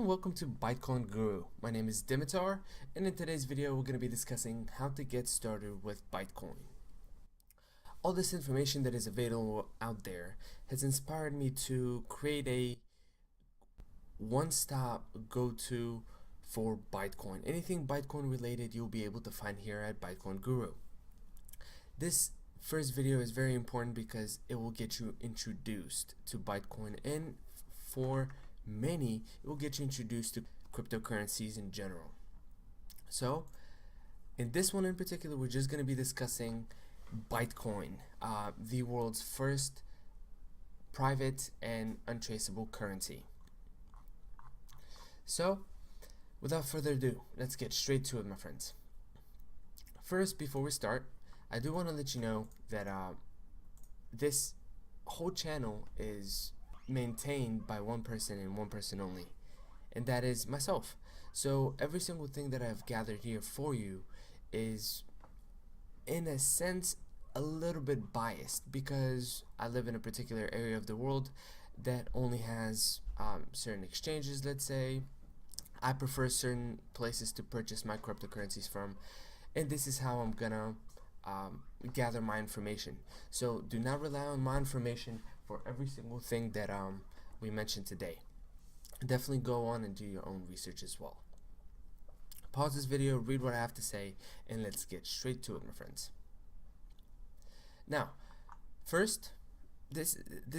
welcome to Bytecoin Guru. My name is Dimitar, and in today's video we're going to be discussing how to get started with Bytecoin. All this information that is available out there has inspired me to create a one-stop go-to for Bytecoin. Anything Bytecoin related you'll be able to find here at Bytecoin Guru. This first video is very important because it will get you introduced to Bytecoin, and for many it will get you introduced to cryptocurrencies in general. So in this one in particular, we're just going to be discussing Bytecoin, the world's first private and untraceable currency. So without further ado, let's get straight to it, my friends. First, before we start, I do want to let you know that this whole channel is maintained by one person and one person only, and that is myself. So every single thing that I've gathered here for you is in a sense a little bit biased because I live in a particular area of the world that only has certain exchanges. Let's say I prefer certain places to purchase my cryptocurrencies from, and this is how I'm gonna gather my information. So do not rely on my information for every single thing that we mentioned today. Definitely go on and do your own research as well. Pause this video, read what I have to say, and let's get straight to it, my friends. Now, first, this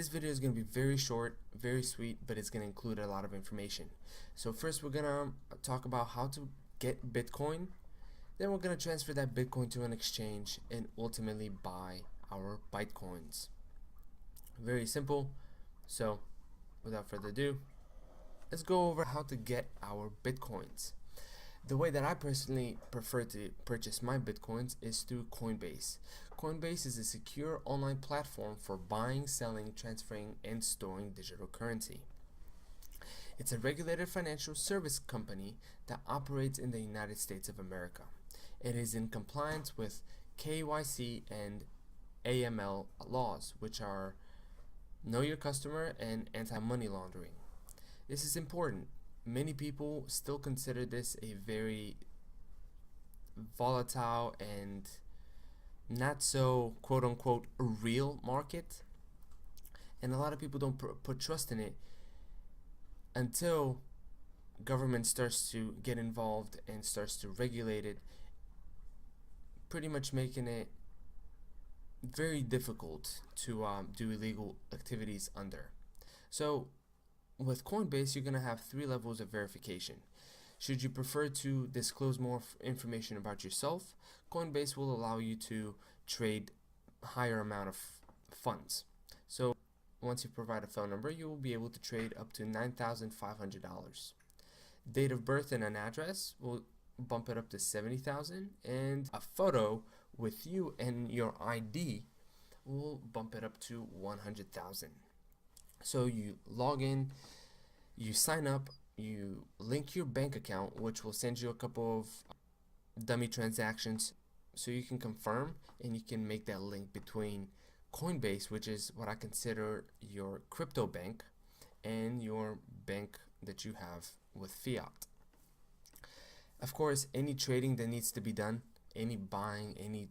video is going to be very short, very sweet, but it's going to include a lot of information. So first we're going to talk about how to get Bitcoin. Then we're going to transfer that Bitcoin to an exchange and ultimately buy our Bytecoins. Very simple. So without further ado, let's go over how to get our Bitcoins. The way that I personally prefer to purchase my Bitcoins is through Coinbase. Coinbase is a secure online platform for buying, selling, transferring, and storing digital currency. It's a regulated financial service company that operates in the United States of America. It is in compliance with KYC and AML laws, which are Know Your Customer and anti-money laundering. This is important. Many people still consider this a very volatile and not so quote-unquote real market, and a lot of people don't put trust in it until government starts to get involved and starts to regulate it, pretty much making it very difficult to do illegal activities under. So with Coinbase, you're going to have 3 levels of verification. Should you prefer to disclose more information about yourself, Coinbase will allow you to trade a higher amount of funds. So once you provide a phone number, you will be able to trade up to $9,500. Date of birth and an address will bump it up to $70,000, and a photo with you and your ID will bump it up to $100,000. So you log in, you sign up, you link your bank account, which will send you a couple of dummy transactions so you can confirm, and you can make that link between Coinbase, which is what I consider your crypto bank, and your bank that you have with fiat. Of course, any trading that needs to be done, any buying, any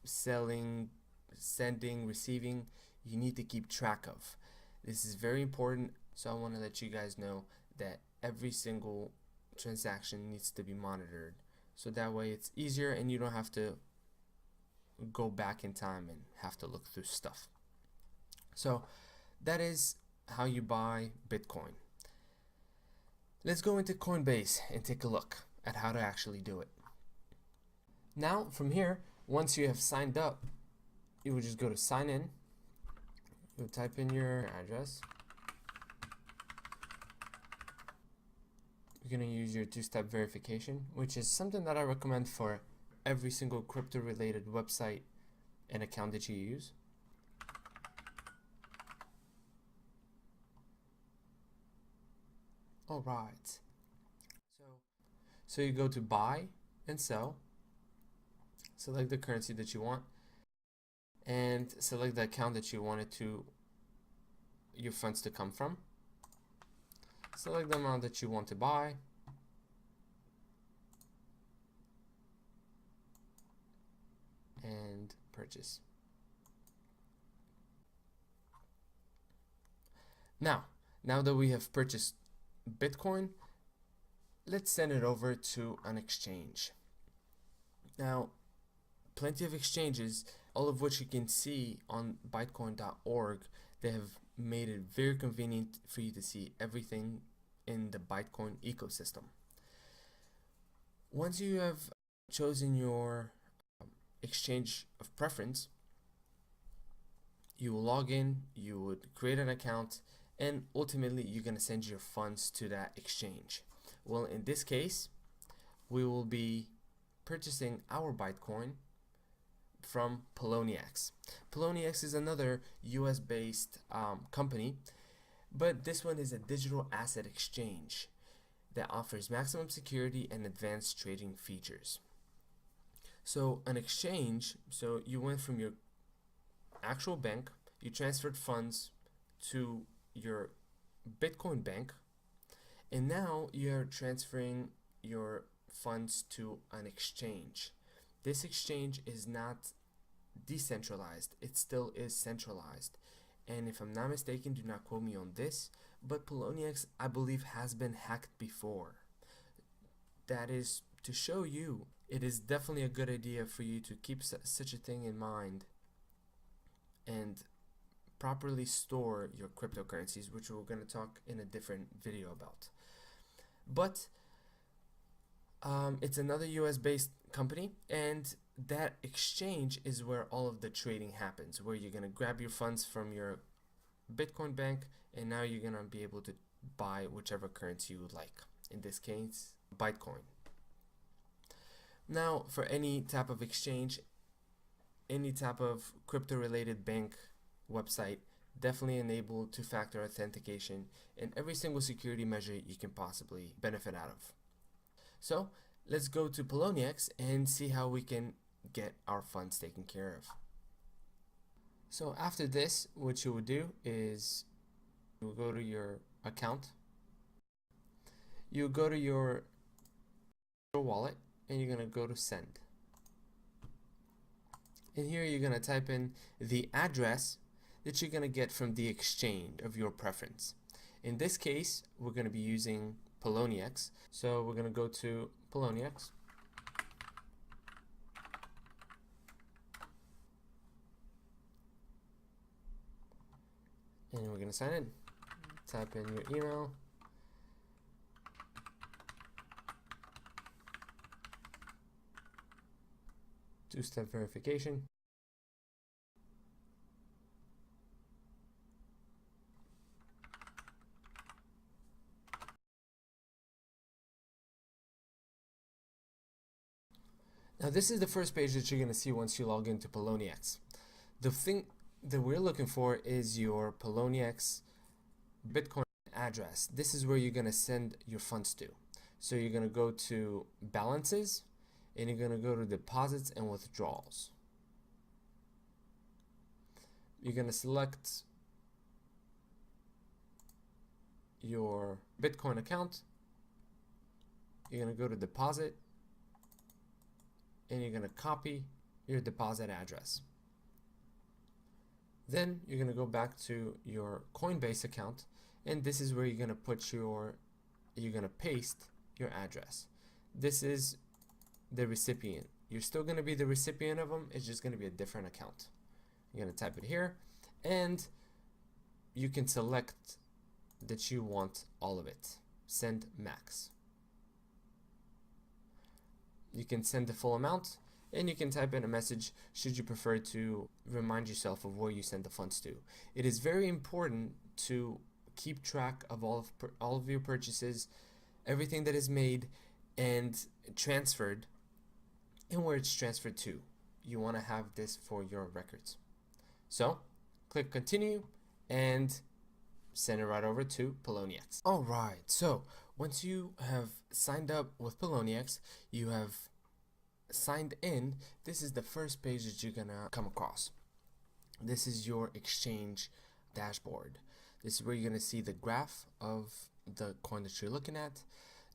selling, sending, receiving, you need to keep track of. This is very important, so I want to let you guys know that every single transaction needs to be monitored, so that way it's easier and you don't have to go back in time and have to look through stuff. So that is how you buy Bitcoin. Let's go into Coinbase and take a look at how to actually do it. Now from here, once you have signed up, you will just go to sign in. You'll type in your address. You're going to use your 2-step verification, which is something that I recommend for every single crypto related website and account that you use. Alright, so you go to buy and sell, select the currency that you want, and select the account that you wanted your funds to come from. select the amount that you want to buy, and purchase. Now that we have purchased Bitcoin, let's send it over to an exchange. Now, plenty of exchanges, all of which you can see on bytecoin.org, they have made it very convenient for you to see everything in the Bytecoin ecosystem. Once you have chosen your exchange of preference, you will log in, you would create an account, and ultimately you're going to send your funds to that exchange. Well, in this case, we will be purchasing our Bytecoin from Polonius. Polonius is another US based company, but this one is a digital asset exchange that offers maximum security and advanced trading features. So an exchange, so you went from your actual bank, you transferred funds to your Bitcoin bank, and now you're transferring your funds to an exchange. This exchange is not decentralized, it still is centralized. And if I'm not mistaken, do not quote me on this, but Polonius, I believe, has been hacked before. That is to show you, it is definitely a good idea for you to keep such a thing in mind and properly store your cryptocurrencies, which we're going to talk in a different video about. But it's another US based company, and that exchange is where all of the trading happens, where you're going to grab your funds from your Bitcoin bank, and now you're going to be able to buy whichever currency you would like, in this case Bytecoin. Now, for any type of exchange, any type of crypto related bank website, definitely enable two-factor authentication and every single security measure you can possibly benefit out of. So let's go to Polonius and see how we can get our funds taken care of. So after this, what you would do is you will go to your account, you go to your wallet, and you're going to go to send. And here you're going to type in the address that you're going to get from the exchange of your preference. In this case, we're going to be using Polonius. So we're going to go to Polonius. And we're going to sign in. Type in your email. Two-step verification. Now this is the first page that you're going to see once you log into Polonius. The thing that we're looking for is your Polonius Bitcoin address. This is where you're going to send your funds to. So you're going to go to balances, and you're going to go to deposits and withdrawals. You're going to select your Bitcoin account. You're going to go to deposit, and you're going to copy your deposit address. Then you're going to go back to your Coinbase account, and this is where you're going to put you're going to paste your address. This is the recipient. You're still going to be the recipient of them, it's just going to be a different account. You're going to type it here, and you can select that you want all of it. Send max. You can send the full amount, and you can type in a message should you prefer to remind yourself of where you send the funds to. It is very important to keep track of all of your purchases, everything that is made and transferred, and where it's transferred to. You want to have this for your records. So click continue and send it right over to Polonius. Alright, so once you have signed up with Polonius, you have signed in, this is the first page that you're gonna come across. This is your exchange dashboard. This is where you're gonna see the graph of the coin that you're looking at,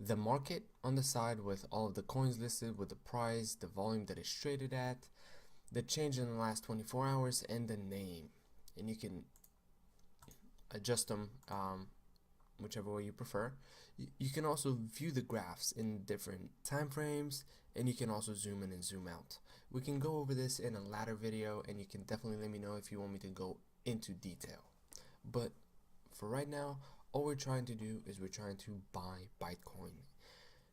the market on the side with all of the coins listed with the price, the volume that it's traded at, the change in the last 24 hours, and the name. And you can adjust them whichever way you prefer. You can also view the graphs in different time frames, and you can also zoom in and zoom out. We can go over this in a later video, and you can definitely let me know if you want me to go into detail. But for right now, all we're trying to do is we're trying to buy Bytecoin.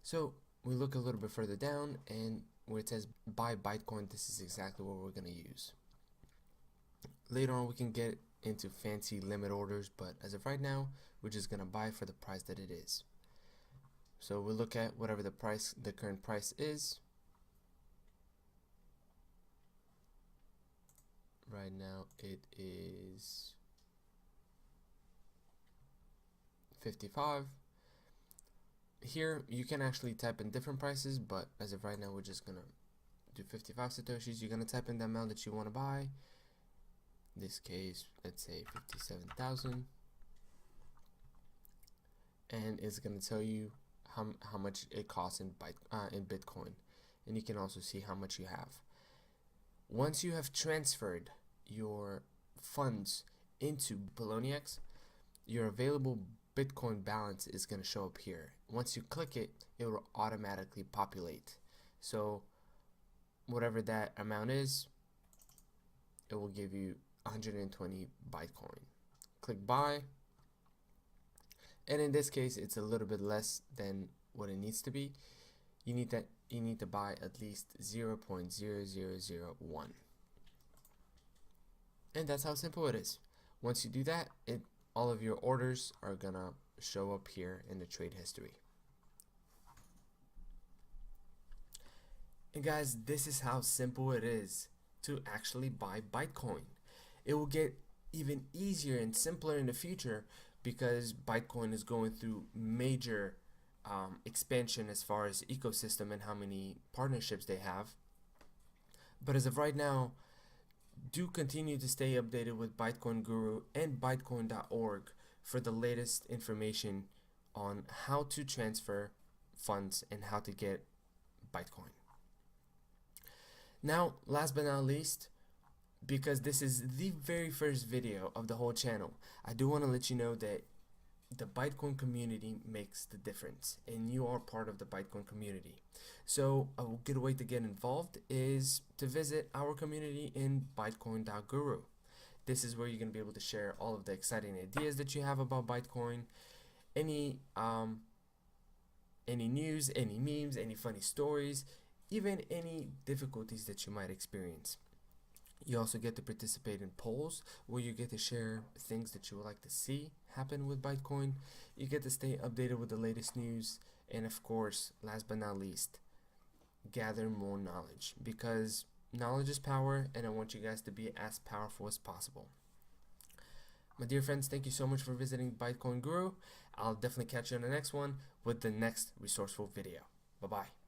So we look a little bit further down, and where it says buy Bytecoin, this is exactly what we're going to use. Later on we can get into fancy limit orders, but as of right now, we're just going to buy for the price that it is. So we'll look at whatever the current price is. Right now it is 55. Here you can actually type in different prices, but as of right now we're just gonna do 55 satoshis. You're gonna type in the amount that you want to buy. In this case, let's say 57,000, and it's gonna tell you how much it costs in Bitcoin, and you can also see how much you have. Once you have transferred your funds into Polonius, your available Bitcoin balance is going to show up here. Once you click it, it will automatically populate. So whatever that amount is, it will give you 120 Bytecoin. Click buy, and in this case it's a little bit less than what it needs to be. You need to buy at least 0.0001, and that's how simple it is. Once you do that, all of your orders are gonna show up here in the trade history. And guys, this is how simple it is to actually buy Bytecoin. It will get even easier and simpler in the future because Bytecoin is going through major expansion as far as ecosystem and how many partnerships they have. But as of right now, do continue to stay updated with Bytecoin Guru and Bytecoin.org for the latest information on how to transfer funds and how to get Bytecoin. Now, last but not least, because this is the very first video of the whole channel, I do want to let you know that the Bytecoin community makes the difference, and you are part of the Bytecoin community. So a good way to get involved is to visit our community in Bytecoin.guru. This is where you're going to be able to share all of the exciting ideas that you have about Bytecoin, any news, any memes, any funny stories, even any difficulties that you might experience. You also get to participate in polls where you get to share things that you would like to see happen with Bytecoin. You get to stay updated with the latest news, and of course, last but not least, gather more knowledge, because knowledge is power, and I want you guys to be as powerful as possible. My dear friends, thank you so much for visiting Bytecoin Guru. I'll definitely catch you on the next one with the next resourceful video. Bye-bye.